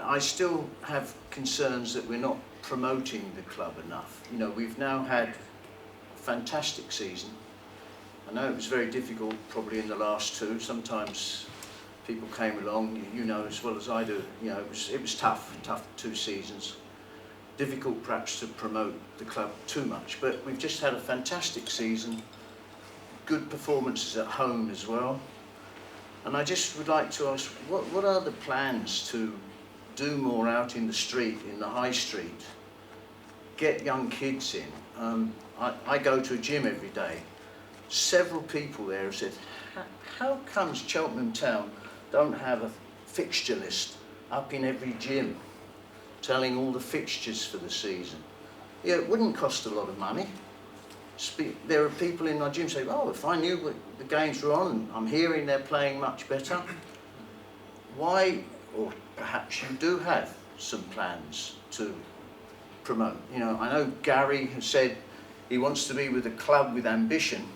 I still have concerns that we're not promoting the club enough. You know, we've now had a fantastic season. I know it was very difficult probably in the last two. Sometimes people came along, you know as well as I do, you know, it was tough 2 seasons. Difficult perhaps to promote the club too much, but we've just had a fantastic season, good performances at home as well. And I just would like to ask, what are the plans to do more out in the street, in the high street, get young kids in? I go to a gym every day. Several people there have said, how comes Cheltenham Town don't have a fixture list up in every gym telling all the fixtures for the season? Yeah, it wouldn't cost a lot of money. There are people in our gym say, oh, if I knew what the games were on, I'm hearing they're playing much better. Why, or perhaps you do have some plans to promote. You know, I know Gary has said he wants to be with a club with ambition.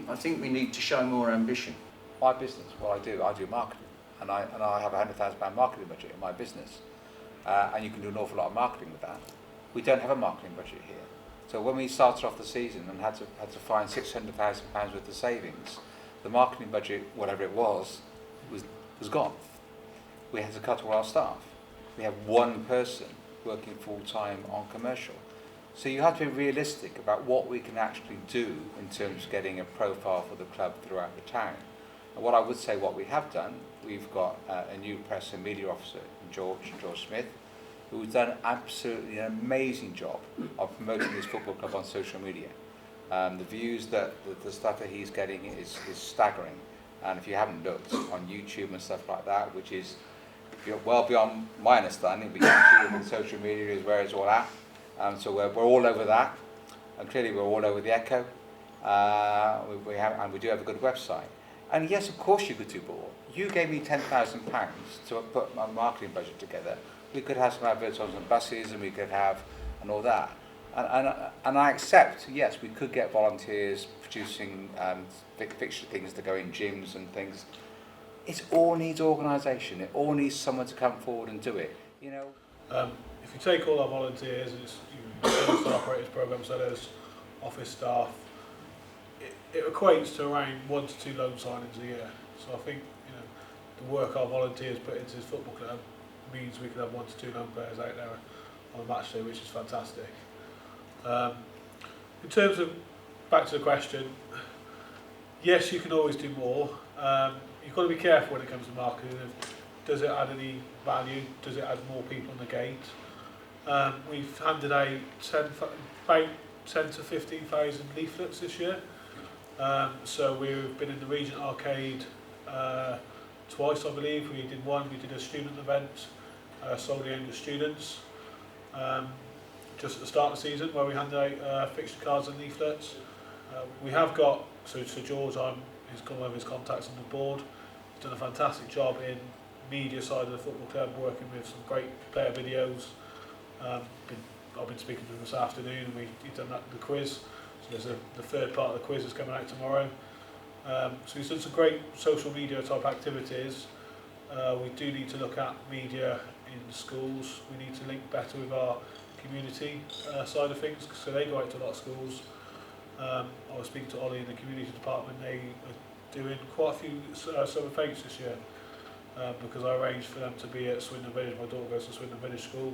I think we need to show more ambition. My business, what I do marketing, and I have a £100,000 marketing budget in my business, and you can do an awful lot of marketing with that. We don't have a marketing budget here, so when we started off the season and had to find £600,000 worth of savings, the marketing budget, whatever it was gone. We had to cut all our staff. We have one person working full time on commercial. So you have to be realistic about what we can actually do in terms of getting a profile for the club throughout the town. And what I would say, what we have done, we've got a new press and media officer, George Smith, who's done absolutely an amazing job of promoting this football club on social media. The views that the stuff that he's getting is staggering. And if you haven't looked on YouTube and stuff like that, which is well beyond my understanding, but YouTube and social media is where it's all at. So we're all over that, and clearly we're all over the Echo. We do have a good website. And yes, of course you could do more. You gave me £10,000 to put my marketing budget together. We could have some adverts on some buses, and we could have and all that. And I accept, yes, we could get volunteers producing fixture things to go in gyms and things. It all needs organisation. It all needs someone to come forward and do it. You know. If you take all our volunteers, it's service operators, programme sellers, office staff, it equates to around 1 to 2 loan signings a year. So I think, you know, the work our volunteers put into this football club means we can have 1 to 2 loan players out there on a match day, which is fantastic. In terms of, back to the question, yes, you can always do more. You've got to be careful when it comes to marketing. Does it add any value? Does it add more people on the gate? We've handed out about 10 to 15,000 leaflets this year. So we've been in the Regent Arcade twice, I believe. We did one, we did a student event solely aimed at students just at the start of the season, where we handed out fixture cards and leaflets. We have got, so George, he's got one of his contacts on the board. He's done a fantastic job in media side of the football club, working with some great player videos. I've been speaking to him this afternoon, and he's done the quiz. So there's the third part of the quiz is coming out tomorrow. So he's done some great social media type activities. We do need to look at media in schools. We need to link better with our community side of things, so they go out to a lot of schools. I was speaking to Ollie in the community department. They are doing quite a few summer fakes this year. Because I arranged for them to be at Swindon Village. My daughter goes to Swindon Village School.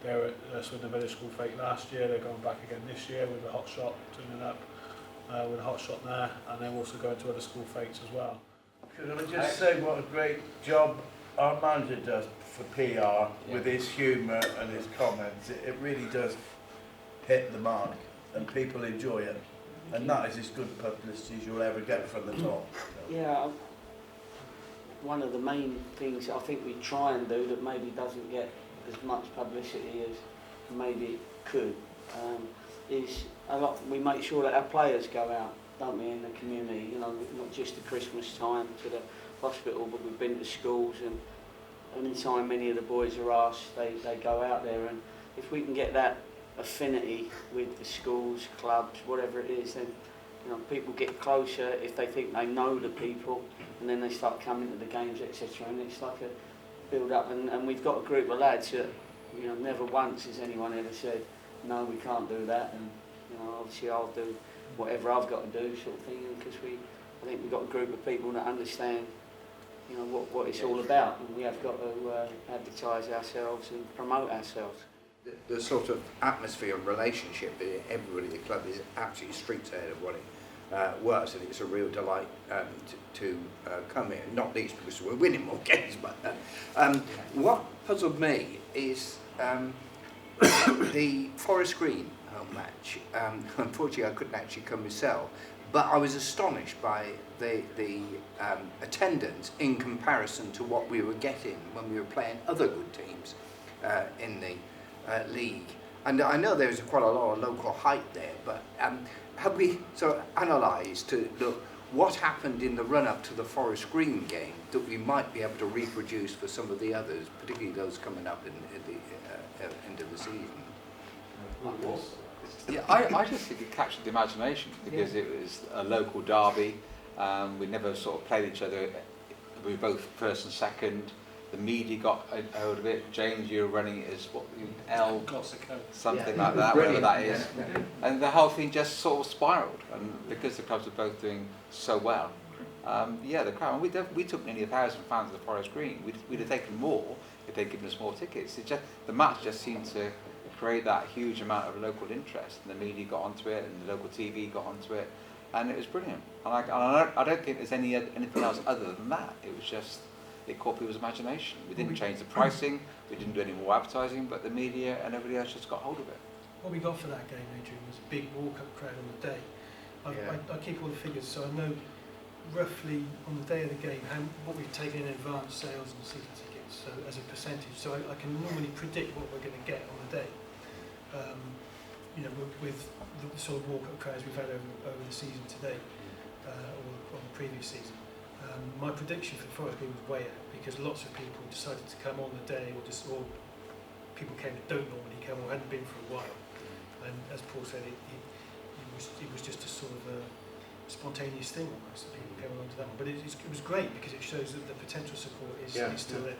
They were at Swindon Village School fake last year. They're going back again this year with a hot shot, turning up with a hot shot there, and they're also going to other school fakes as well. Could I just say what a great job our manager does for PR with his humour and his comments? It really does hit the mark, and people enjoy it. And that is as good publicity as you'll ever get from the top. Yeah. One of the main things I think we try and do that maybe doesn't get as much publicity as maybe it could is we make sure that our players go out, don't we, in the community, you know, not just at Christmas time to the hospital, but we've been to schools, and any time many of the boys are asked, they go out there, and if we can get that affinity with the schools, clubs, whatever it is, then you know, people get closer if they think they know the people, and then they start coming to the games, etc. And it's like a build up, and we've got a group of lads that, you know, never once has anyone ever said, no, we can't do that, and, you know, obviously I'll do whatever I've got to do, sort of thing, because I think we've got a group of people that understand, you know, what it's all about, and we have got to advertise ourselves and promote ourselves. The sort of atmosphere and relationship that everybody at the club is absolutely streets ahead of what it was, and it's a real delight to come here, not least because we're winning more games. But what puzzled me is the Forest Green home match. Unfortunately, I couldn't actually come myself, but I was astonished by the attendance in comparison to what we were getting when we were playing other good teams in the league. And I know there was quite a lot of local hype there, but have we sort of analysed to look what happened in the run-up to the Forest Green game that we might be able to reproduce for some of the others, particularly those coming up in the end of the season? Yeah, I just think it captured the imagination because it was a local derby. We never sort of played each other. We were both first and second. The media got a hold of it. James, you were running it as what, L, something like that, whatever that is. And the whole thing just sort of spiralled. And because the clubs were both doing so well, the crowd. And we took nearly 1,000 fans of the Forest Green. We'd have taken more if they'd given us more tickets. The match just seemed to create that huge amount of local interest, and the media got onto it, and the local TV got onto it, and it was brilliant. And I don't think there's anything else other than that. It was just, it caught people's imagination. We didn't change the pricing, we didn't do any more advertising, but the media and everybody else just got hold of it. What we got for that game, Adrian, was a big walk-up crowd on the day. I keep all the figures, so I know roughly on the day of the game what we've taken in advance sales and season tickets, so as a percentage. So I can normally predict what we're going to get on the day. You know, with the sort of walk-up crowds we've had over the season today, or the previous season. My prediction for the Forest Green was way out because lots of people decided to come on the day, or people came that don't normally come or hadn't been for a while. And as Paul said, it was just a sort of a spontaneous thing almost that people came along to that one. But it was great because it shows that the potential support is still there.